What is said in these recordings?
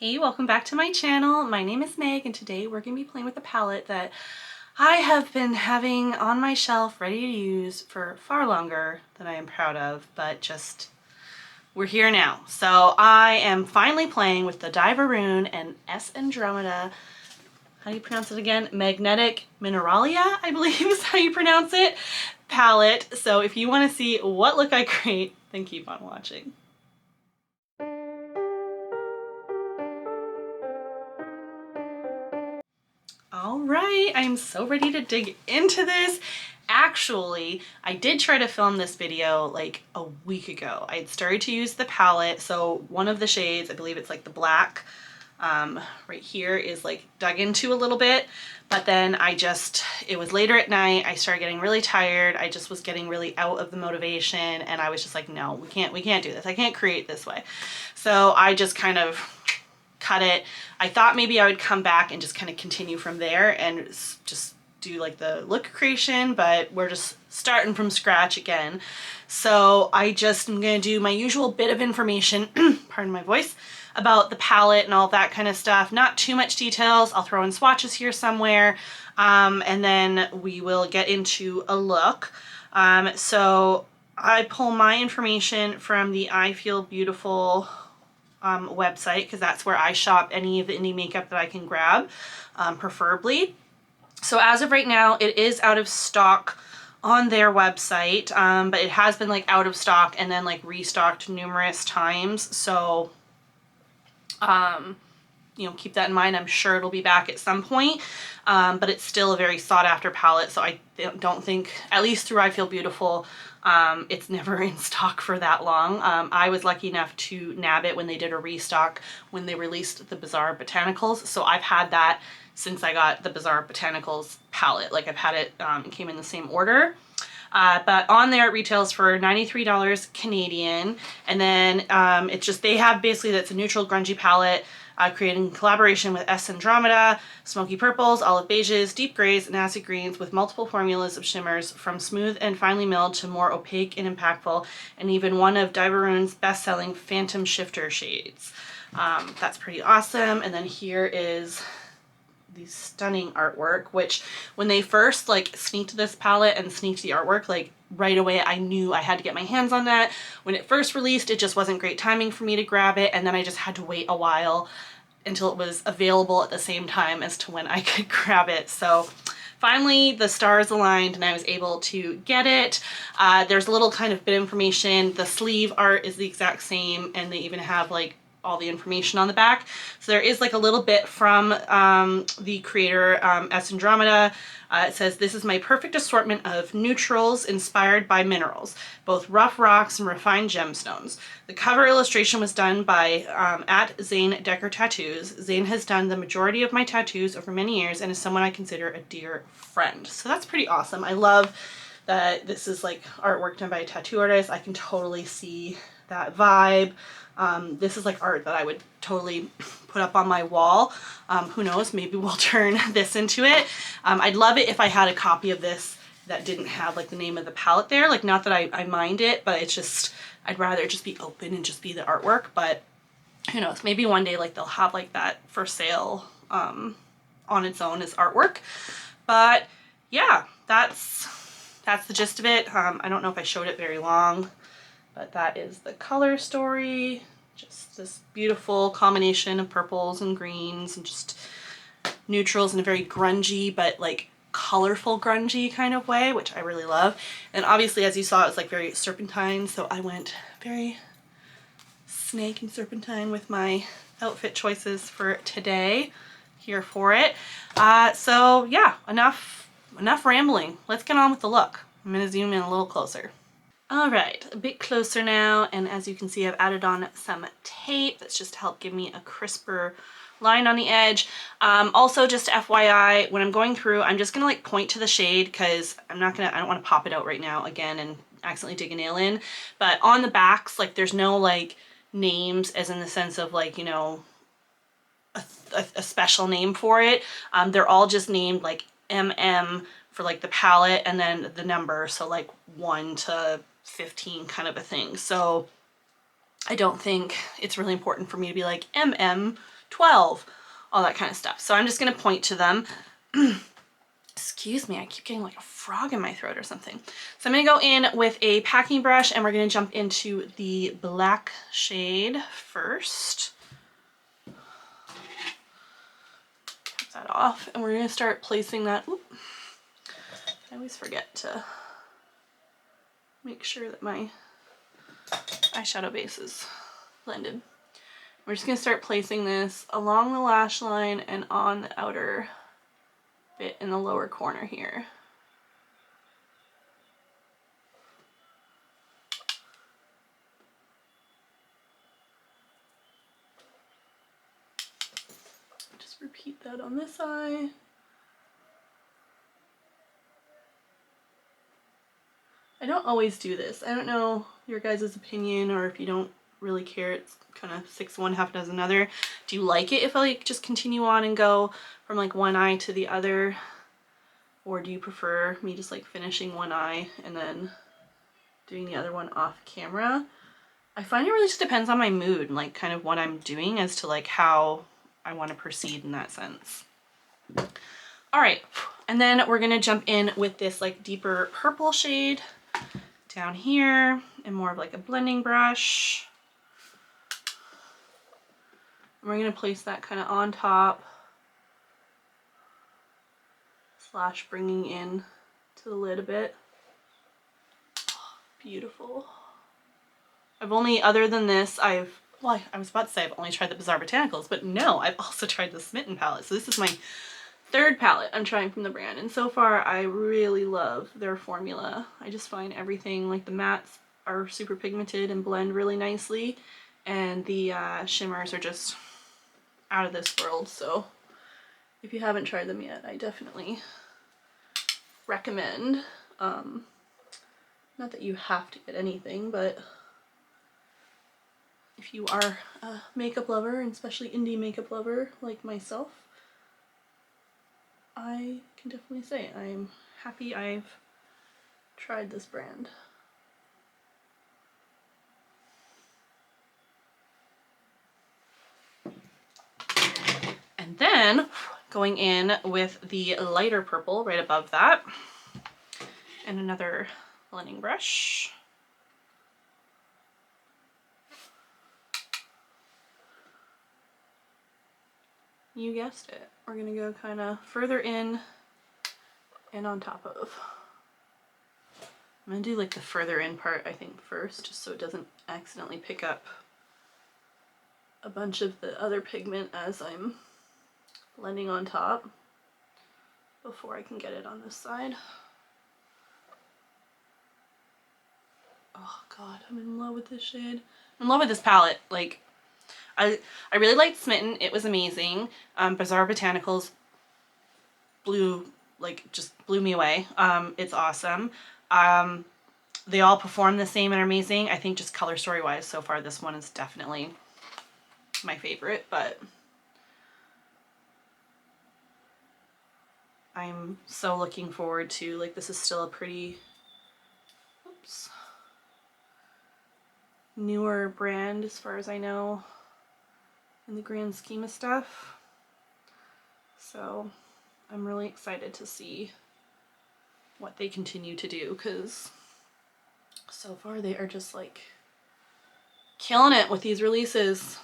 Hey, welcome back to my channel. My name is Meg and today we're going to be playing with a palette that I have been having on my shelf ready to use for far longer than I am proud of, but just we're here now. So I am finally playing with the Dieverune and S.Andromedae, how do you pronounce it again? Magnetic Mineralia, I believe is how you pronounce it, palette. So if you want to see what look I create, then keep on watching. All right, I'm so ready to dig into this. Actually, I did try to film this video like a week ago. I had started to use the palette, so one of the shades, I believe it's like the black, right here is like dug into a little bit, but then it was later at night, I started getting really tired, I just was getting really out of the motivation, and I was just like, no, we can't do this, I can't create this way. So I just kind of cut it. I thought maybe I would come back and just kind of continue from there and just do like the look creation, but we're just starting from scratch again. So I'm gonna do my usual bit of information, pardon my voice, about the palette and all that kind of stuff. Not too much details. I'll throw in swatches here somewhere, and then we will get into a look. So I pull my information from the I Feel Beautiful website, because that's where I shop any of the indie makeup that I can grab, preferably. So as of right now, it is out of stock on their website, but it has been like out of stock and then like restocked numerous times. So, you know, keep that in mind. I'm sure it'll be back at some point, but it's still a very sought after palette. So I don't think, at least through I Feel Beautiful, it's never in stock for that long. I was lucky enough to nab it when they did a restock when they released the Bizarre Botanicals. So I've had that since I got the Bizarre Botanicals palette. Like I've had it, it came in the same order. But on there it retails for $93 Canadian. And then they have basically, that's a neutral grungy palette, created in collaboration with S.Andromedae, smoky purples, olive beiges, deep grays, and acid greens, with multiple formulas of shimmers from smooth and finely milled to more opaque and impactful, and even one of Dieverune's best-selling Phantom Shifter shades. That's pretty awesome. And then here is the stunning artwork, which when they first like sneaked this palette and sneaked the artwork, like right away I knew I had to get my hands on that. When it first released, it just wasn't great timing for me to grab it, and then I just had to wait a while until it was available at the same time as to when I could grab it. So finally the stars aligned and I was able to get it. There's a little kind of bit of information. The sleeve art is the exact same, and they even have like all the information on the back. So there is like a little bit from the creator, S.Andromedae. It says, "This is my perfect assortment of neutrals inspired by minerals, both rough rocks and refined gemstones. The cover illustration was done by at Zane Decker Tattoos. Zane has done the majority of my tattoos over many years and is someone I consider a dear friend." So that's pretty awesome. I love that this is like artwork done by a tattoo artist. I can totally see that vibe. This is like art that I would totally put up on my wall. Who knows, maybe we'll turn this into it. I'd love it if I had a copy of this that didn't have like the name of the palette there. Like, not that I mind it, but it's just, I'd rather it just be open and just be the artwork. But who knows, maybe one day like they'll have like that for sale on its own as artwork. But yeah, that's the gist of it. I don't know if I showed it very long, but that is the color story. Just this beautiful combination of purples and greens and just neutrals in a very grungy but like colorful grungy kind of way, which I really love. And obviously, as you saw, it's like very serpentine, so I went very snake and serpentine with my outfit choices for today. Here for it. So yeah, enough rambling. Let's get on with the look. I'm gonna zoom in a little closer. All right, a bit closer now, and as you can see, I've added on some tape. That's just to help give me a crisper line on the edge. Also, just FYI, when I'm going through, I'm just gonna like point to the shade, because I don't want to pop it out right now again and accidentally dig a nail in. But on the backs, like, there's no like names, as in the sense of like, you know, a special name for it. They're all just named like MM for like the palette, and then the number, so like 1 to 15 kind of a thing. So I don't think it's really important for me to be like MM 12, all that kind of stuff. So I'm just gonna point to them. Excuse me, I keep getting like a frog in my throat or something. So I'm gonna go in with a packing brush and we're gonna jump into the black shade first. Cut that off and we're gonna start placing that. Oop, I always forget to make sure that my eyeshadow base is blended. We're just gonna start placing this along the lash line and on the outer bit in the lower corner here. Just repeat that on this eye. I don't always do this. I don't know your guys' opinion, or if you don't really care, it's kind of 6 one, half dozen another. Do you like it if I like just continue on and go from like one eye to the other? Or do you prefer me just like finishing one eye and then doing the other one off camera? I find it really just depends on my mood and like kind of what I'm doing as to like how I want to proceed in that sense. All right, and then we're gonna jump in with this like deeper purple shade down here and more of like a blending brush. And we're gonna place that kind of on top slash bringing in to the lid a bit. Oh, beautiful. I've only, other than this, well, I was about to say I've only tried the Bizarre Botanicals, but no, I've also tried the Smitten palette. So this is my 3rd palette I'm trying from the brand, and so far I really love their formula. I just find everything, like the mattes are super pigmented and blend really nicely, and the shimmers are just out of this world. So if you haven't tried them yet, I definitely recommend. Not that you have to get anything, but if you are a makeup lover, and especially indie makeup lover like myself, I can definitely say I'm happy I've tried this brand. And then going in with the lighter purple right above that and another blending brush. You guessed it. We're gonna go kind of further in and on top of. I'm gonna do like the further in part, I think, first, just so it doesn't accidentally pick up a bunch of the other pigment as I'm blending on top before I can get it on this side. Oh god, I'm in love with this shade. I'm in love with this palette. Like, I really liked Smitten. It was amazing. Bizarre Botanicals just blew me away. It's awesome. They all perform the same and are amazing. I think just color story wise so far this one is definitely my favorite, but I'm so looking forward to, like, this is still a pretty, oops, newer brand as far as I know in the grand scheme of stuff. So I'm really excited to see what they continue to do, because so far they are just like killing it with these releases.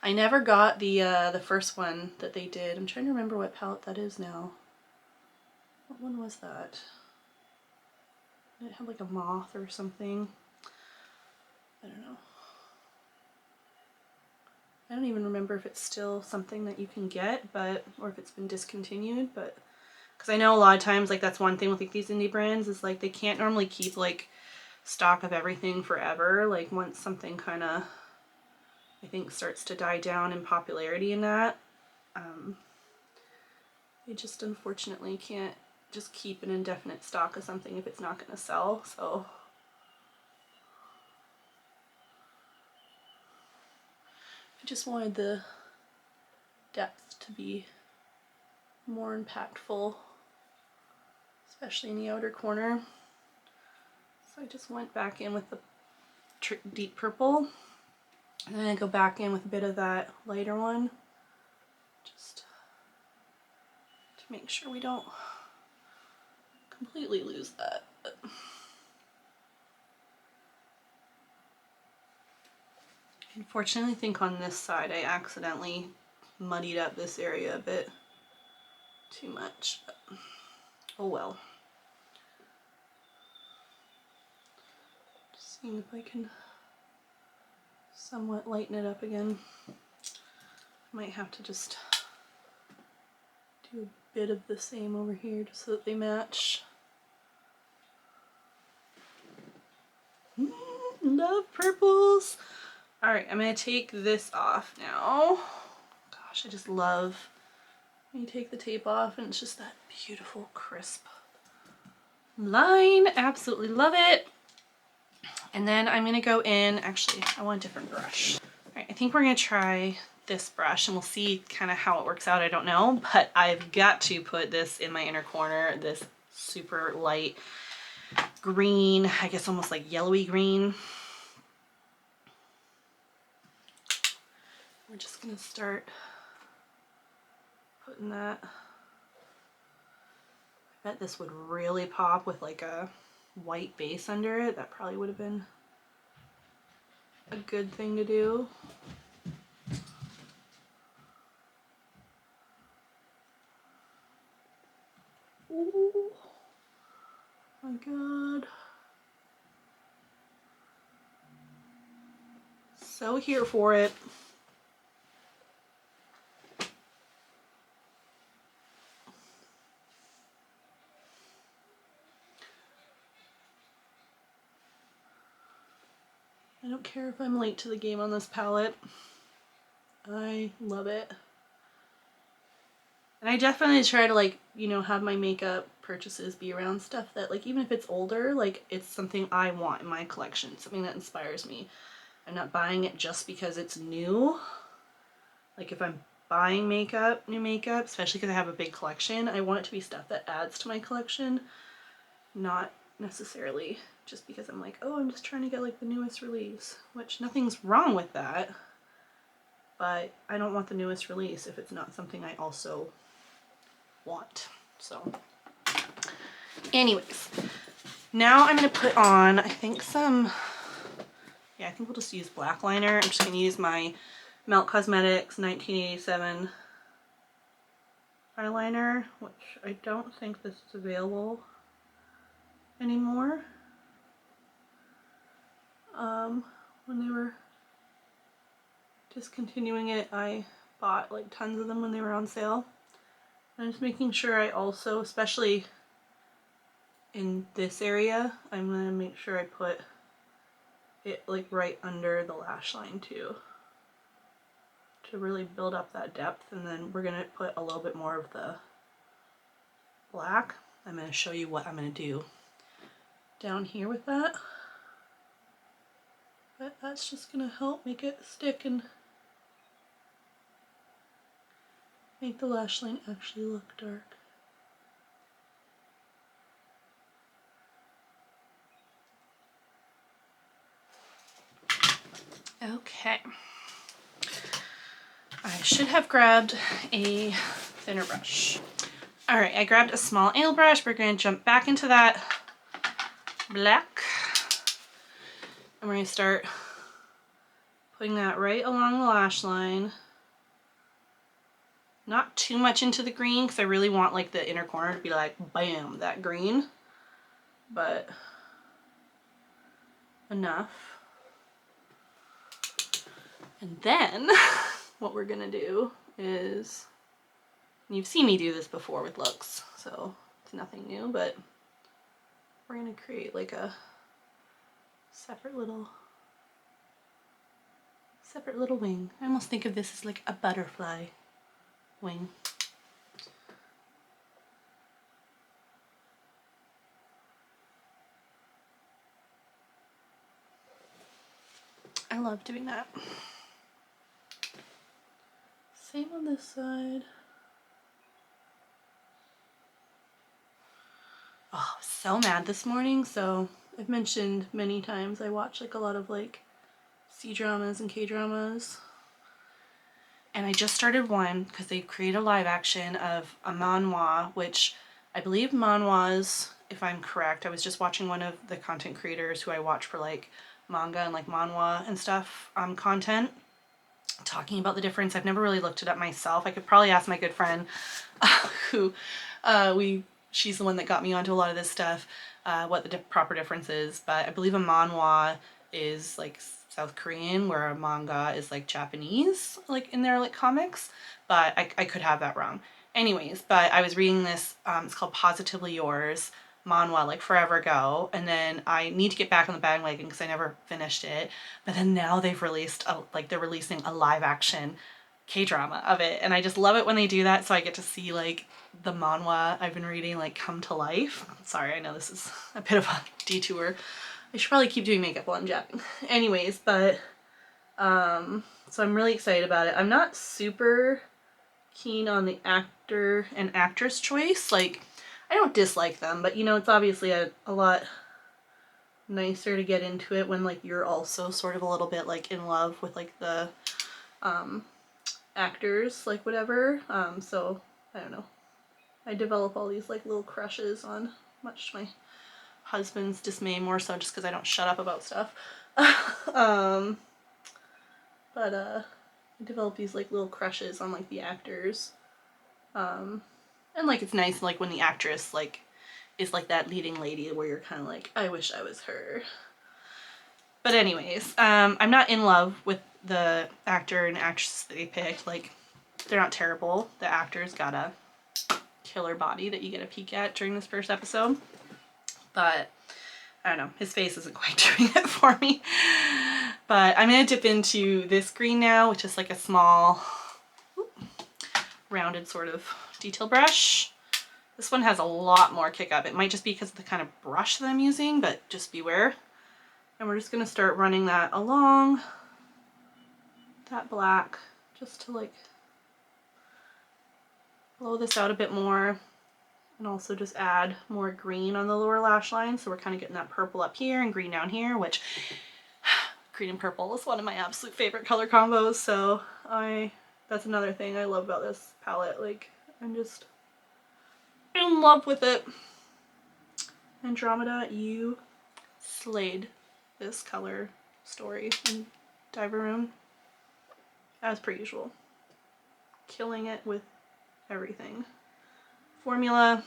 I never got the first one that they did. I'm trying to remember what palette that is now. What one was that? Did it have like a moth or something? I don't know. I don't even remember if it's still something that you can get, but, or if it's been discontinued, but, because I know a lot of times, like, that's one thing with like these indie brands is like they can't normally keep like stock of everything forever. Like once something kind of, I think, starts to die down in popularity in that, they just unfortunately can't just keep an indefinite stock of something if it's not going to sell. So I just wanted the depth to be more impactful, especially in the outer corner. So I just went back in with the deep purple gonna go back in with a bit of that lighter one, just to make sure we don't completely lose that. But unfortunately, I think on this side I accidentally muddied up this area a bit too much. But oh well. Just seeing if I can somewhat lighten it up again. Might have to just do a bit of the same over here just so that they match. Love purples. All right, I'm gonna take this off now. Gosh, I just love when you take the tape off and it's just that beautiful crisp line. Absolutely love it. And then I'm gonna go in, actually, I want a different brush. All right, I think we're gonna try this brush and we'll see kind of how it works out. I don't know, but I've got to put this in my inner corner, this super light green, I guess almost like yellowy green. We're just gonna start putting that. I bet this would really pop with like a white base under it. That probably would have been a good thing to do. Ooh, my God. So here for it. I don't care if I'm late to the game on this palette. I love it. And I definitely try to, like, you know, have my makeup purchases be around stuff that, like, even if it's older, like, it's something I want in my collection, something that inspires me. I'm not buying it just because it's new. Like, if I'm buying makeup, new makeup, especially because I have a big collection, I want it to be stuff that adds to my collection, not necessarily just because I'm like, oh, I'm just trying to get, like, the newest release, which nothing's wrong with that, but I don't want the newest release if it's not something I also want. So anyways, now I'm going to put on, I think I think we'll just use black liner. I'm just going to use my Melt Cosmetics 1987 eyeliner, which I don't think this is available anymore. When they were discontinuing it, I bought like tons of them when they were on sale. And I'm just making sure I also, especially in this area, I'm going to make sure I put it like right under the lash line too, to really build up that depth. And then we're going to put a little bit more of the black. I'm going to show you what I'm going to do down here with that. But that's just going to help make it stick and make the lash line actually look dark. Okay. I should have grabbed a thinner brush. Alright, I grabbed a small angle brush. We're going to jump back into that black. And we're going to start putting that right along the lash line. Not too much into the green because I really want like the inner corner to be like, bam, that green. But enough. And then what we're going to do is, you've seen me do this before with looks, so it's nothing new, but we're going to create like a separate little wing. I almost think of this as like a butterfly wing. I love doing that. Same on this side. Oh, I was so mad this morning. So I've mentioned many times I watch like a lot of like C-dramas and K-dramas. And I just started one because they created a live action of a manhwa, which I believe manhwas, if I'm correct, I was just watching one of the content creators who I watch for like manga and like manhwa and stuff content, talking about the difference. I've never really looked it up myself. I could probably ask my good friend who she's the one that got me onto a lot of this stuff, what the proper difference is. But I believe a manhwa is like South Korean, where a manga is like Japanese, like in their like comics, but I could have that wrong. Anyways, but I was reading this, it's called Positively Yours, manhwa, like forever ago, and then I need to get back on the bandwagon because I never finished it, but then now they've released, they're releasing a live action K-drama of it, and I just love it when they do that, so I get to see like the manhwa I've been reading like come to life. Sorry, I know this is a bit of a detour. I should probably keep doing makeup while I'm jabbing. Anyways, but, so I'm really excited about it. I'm not super keen on the actor and actress choice. Like, I don't dislike them, but you know, it's obviously a lot nicer to get into it when like you're also sort of a little bit like in love with like the, actors, like whatever. So, I don't know. I develop all these like little crushes on, much to my husband's dismay, more so just because I don't shut up about stuff. I develop these like little crushes on like the actors. And like it's nice like when the actress like is like that leading lady where you're kind of like, I wish I was her. But anyways, I'm not in love with the actor and actress that they picked. Like, they're not terrible. The actor's got a killer body that you get a peek at during this first episode. But I don't know, his face isn't quite doing it for me. But I'm going to dip into this green now, which is like a small, rounded sort of detail brush. This one has a lot more kick up. It might just be because of the kind of brush that I'm using, but just beware. And we're just going to start running that along that black, just to like blow this out a bit more. And also just add more green on the lower lash line. So we're kind of getting that purple up here and green down here, which green and purple is one of my absolute favorite color combos. So that's another thing I love about this palette. Like, I'm just in love with it. Andromeda, you slayed this color story in Dieverune, as per usual. Killing it with everything. Formula,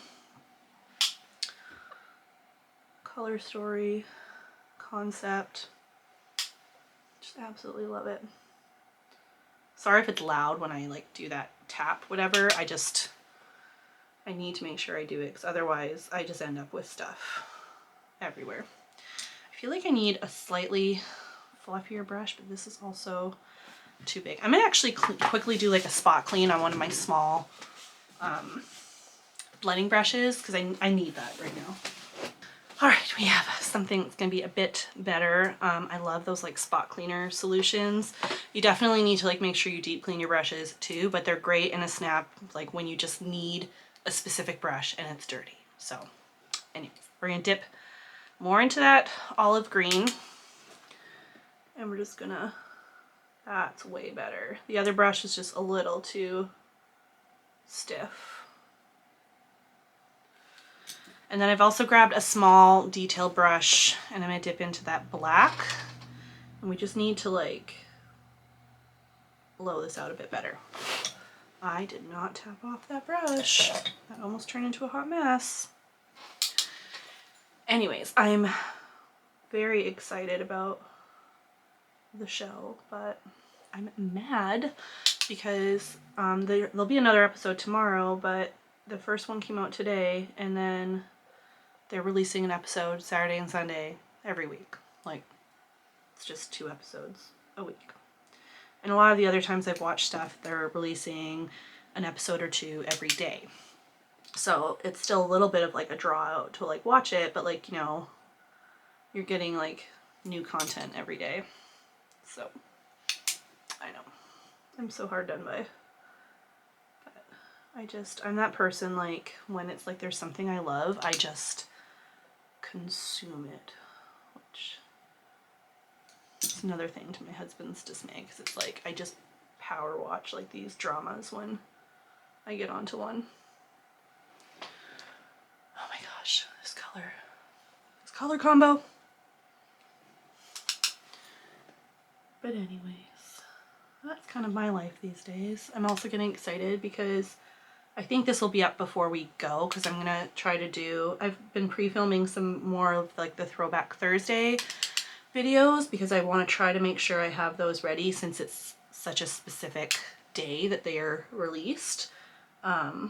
color story, concept, just absolutely love it. Sorry if it's loud when I like do that tap, whatever. I need to make sure I do it because otherwise I just end up with stuff everywhere. I feel like I need a slightly fluffier brush, but this is also too big. I'm gonna actually quickly do like a spot clean on one of my small blending brushes because I need that right now. All right, we have something that's gonna be a bit better. I love those like spot cleaner solutions. You definitely need to like make sure you deep clean your brushes too, but they're great in a snap, like when you just need a specific brush and it's dirty. So anyways, we're gonna dip more into that olive green and we're just gonna, that's way better. The other brush is just a little too stiff. And then I've also grabbed a small detail brush and I'm gonna dip into that black. And we just need to like blow this out a bit better. I did not tap off that brush. That almost turned into a hot mess. Anyways, I'm very excited about the show, but I'm mad because there'll be another episode tomorrow, but the first one came out today and then they're releasing an episode Saturday and Sunday every week. Like, it's just 2 episodes a week. And a lot of the other times I've watched stuff, they're releasing an episode or 2 every day. So it's still a little bit of like a draw out to like watch it, but like, you know, you're getting like new content every day. So, I know. I'm so hard done by. But I'm that person, like, when it's like there's something I love, I just consume it. Which, It's another thing to my husband's dismay, because it's like I just power watch like these dramas when I get onto one. Oh my gosh, this color combo. But anyways, that's kind of my life these days. I'm also getting excited because I think this will be up before we go, because I'm gonna try to do, I've been pre-filming some more of like the Throwback Thursday videos, because I want to try to make sure I have those ready, since it's such a specific day that they are released. So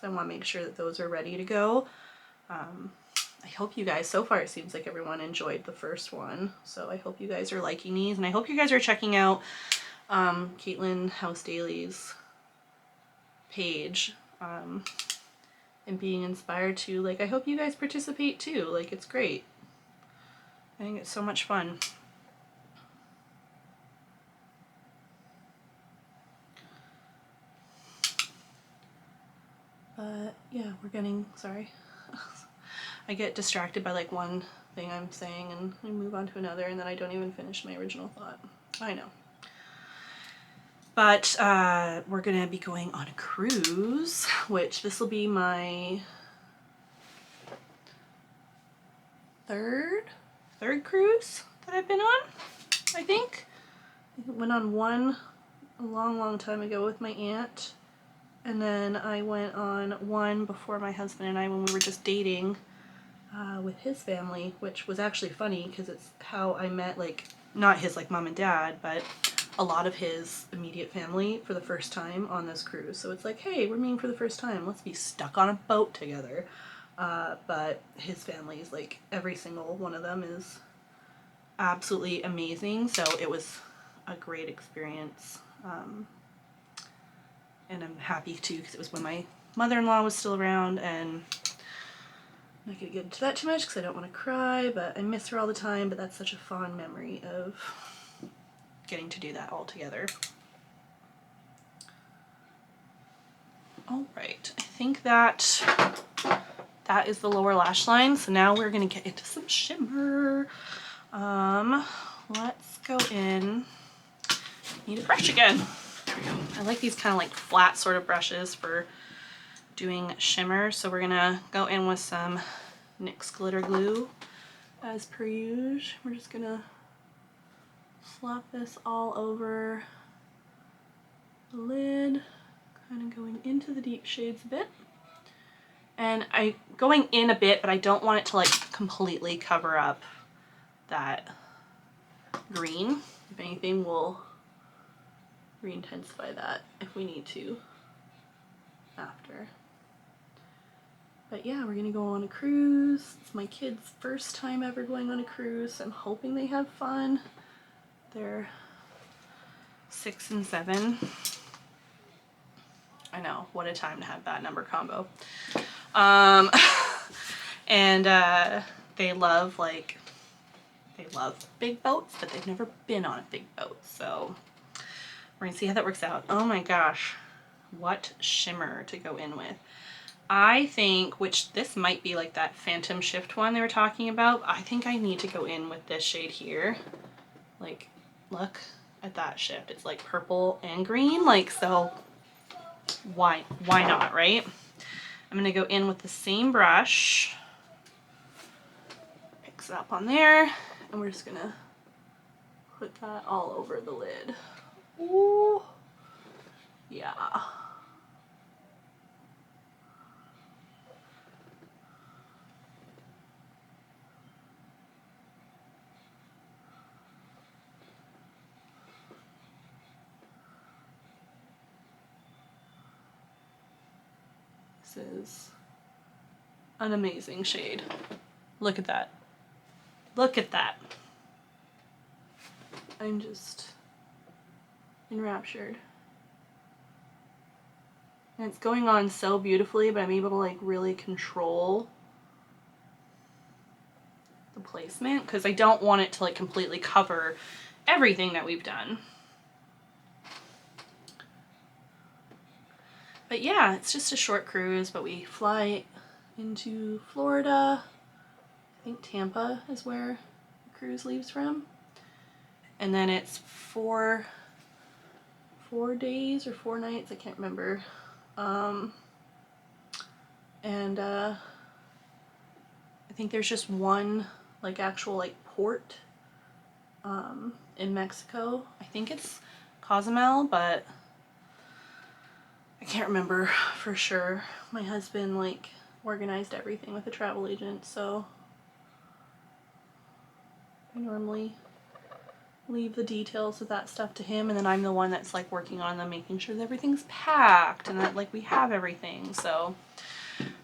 I want to make sure that those are ready to go. I hope you guys, so far it seems like everyone enjoyed the first one, so I hope you guys are liking these, and I hope you guys are checking out Caitlin House Daily's page and being inspired to, like, I hope you guys participate too. Like, it's great. I think it's so much fun. But yeah, we're getting, sorry. I get distracted by like one thing I'm saying and we move on to another, and then I don't even finish my original thought. I know. But we're gonna be going on a cruise, which this will be my third cruise that I've been on, I think. I went on one a long time ago with my aunt, and then I went on one before my husband and I, when we were just dating, with his family, which was actually funny because it's how I met, like, not his like mom and dad, but a lot of his immediate family for the first time on this cruise. So it's like, hey, we're meeting for the first time, let's be stuck on a boat together. But his family's, like, every single one of them is absolutely amazing, so it was a great experience. And I'm happy too, because it was when my mother-in-law was still around, and I'm not gonna get into that too much because I don't want to cry, but I miss her all the time. But that's such a fond memory of getting to do that all together. All right, I think that is the lower lash line. So now we're gonna get into some shimmer. Let's go in. Need a brush again. There we go. I like these kind of like flat sort of brushes for doing shimmer. So we're gonna go in with some NYX glitter glue as per usual. We're just gonna slap this all over the lid, kind of going into the deep shades a bit. And I'm going in a bit, but I don't want it to like completely cover up that green. If anything, we'll re-intensify that if we need to after. But yeah, we're gonna go on a cruise. It's my kids' first time ever going on a cruise. I'm hoping they have fun. They're 6 and 7. I know, what a time to have that number combo. And they love big boats, but they've never been on a big boat. So we're gonna see how that works out. Oh my gosh, what shimmer to go in with. I think, which this might be like that Phantom Shift one they were talking about, I think I need to go in with this shade here. Like, look at that shift. It's like purple and green, like, so why not, right? I'm gonna go in with the same brush, picks it up on there, and we're just gonna put that all over the lid. Ooh, yeah. This is an amazing shade. Look at that. Look at that. I'm just enraptured. And it's going on so beautifully, but I'm able to like really control the placement because I don't want it to like completely cover everything that we've done. But yeah, it's just a short cruise, but we fly into Florida. I think Tampa is where the cruise leaves from. and then it's four days or 4 nights, I can't remember. I think there's just one like actual like port in Mexico. I think it's Cozumel, but I can't remember for sure. My husband like organized everything with a travel agent, so I normally leave the details of that stuff to him, and then I'm the one that's like working on them, making sure that everything's packed and that like we have everything. So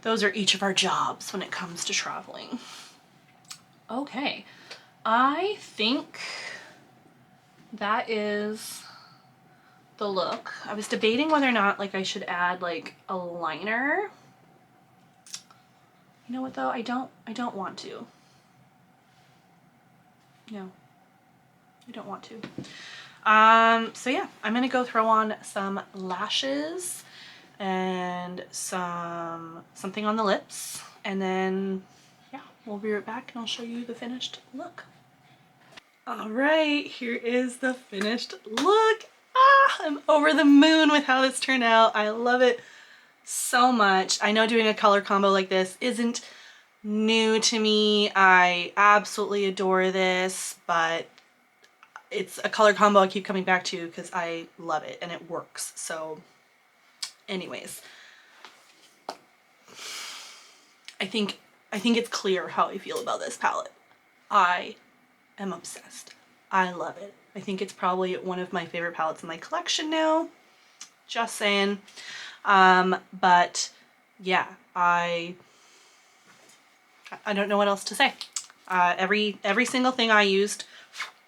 those are each of our jobs when it comes to traveling. Okay, I think that is the look. I was debating whether or not like I should add like a liner. You know what though? I don't want to. No, I don't want to. So yeah, I'm gonna go throw on some lashes and something on the lips, and then yeah, we'll be right back and I'll show you the finished look. All right, here is the finished look. I'm over the moon with how this turned out. I love it so much. I know doing a color combo like this isn't new to me. I absolutely adore this, but it's a color combo I keep coming back to because I love it and it works. So anyways, I think it's clear how I feel about this palette. I am obsessed. I love it. I think it's probably one of my favorite palettes in my collection now. Just saying. But yeah, I don't know what else to say. Every single thing I used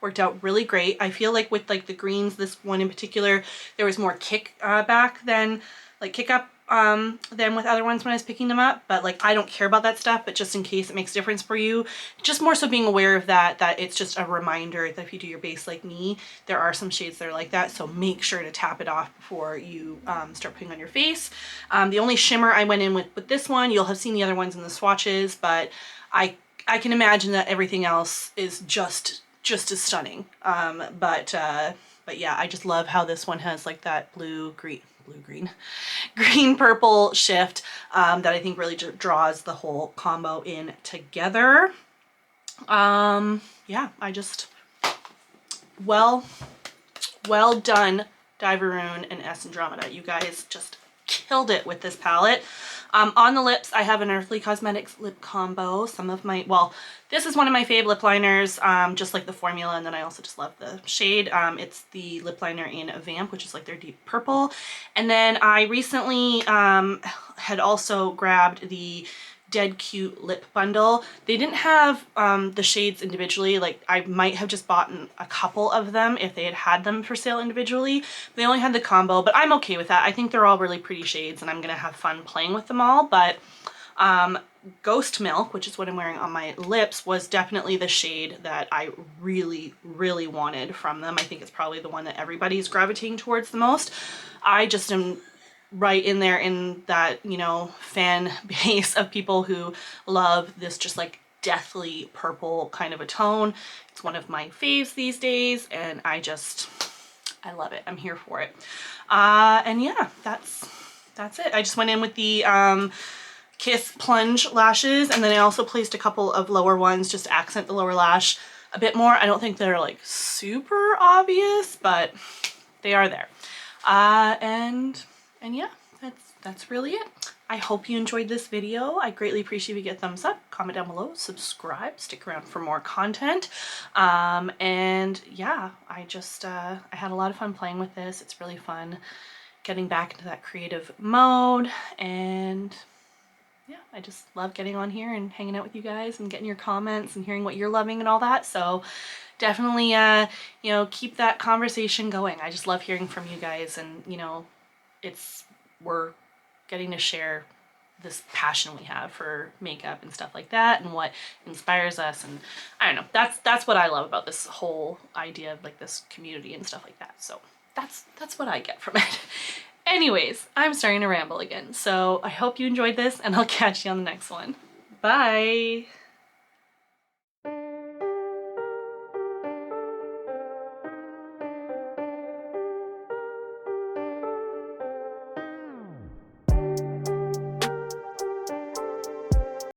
worked out really great. I feel like with like the greens, this one in particular, there was more kick back than like kick up than with other ones when I was picking them up, but like I don't care about that stuff, but just in case it makes a difference for you, just more so being aware of that it's just a reminder that if you do your base like me, there are some shades that are like that, so make sure to tap it off before you start putting on your face. The only shimmer I went in with this one, you'll have seen the other ones in the swatches, but I can imagine that everything else is just as stunning. But yeah, I just love how this one has like that green purple shift that I think really draws the whole combo in together. Yeah, I just well done, Dieverune and S.Andromedae. You guys just killed it with this palette. On the lips, I have an Earthly Cosmetics lip combo. This is one of my fave lip liners, just like the formula, and then I also just love the shade. It's the lip liner in Vamp, which is like their deep purple. And then I recently had also grabbed the Dead Cute lip bundle. They didn't have the shades individually. Like I might have just bought a couple of them if they had them for sale individually. They only had the combo, but I'm okay with that. I think they're all really pretty shades and I'm gonna have fun playing with them all. But Ghost Milk, which is what I'm wearing on my lips, was definitely the shade that I really wanted from them. I think it's probably the one that everybody's gravitating towards the most. I just am right in there in that, you know, fan base of people who love this just like deathly purple kind of a tone. It's one of my faves these days and I love it. I'm here for it. And yeah, that's it. I just went in with the Kiss Plunge lashes, and then I also placed a couple of lower ones just to accent the lower lash a bit more. I don't think they're like super obvious, but they are there. And yeah, that's really it. I hope you enjoyed this video. I greatly appreciate if you get a thumbs up, comment down below, subscribe, stick around for more content. And yeah, I had a lot of fun playing with this. It's really fun getting back into that creative mode, and yeah, I just love getting on here and hanging out with you guys and getting your comments and hearing what you're loving and all that. So definitely, you know, keep that conversation going. I just love hearing from you guys, and you know, we're getting to share this passion we have for makeup and stuff like that, and what inspires us. And I don't know, that's what I love about this whole idea of like this community and stuff like that. So that's what I get from it. Anyways, I'm starting to ramble again, so I hope you enjoyed this, and I'll catch you on the next one. Bye!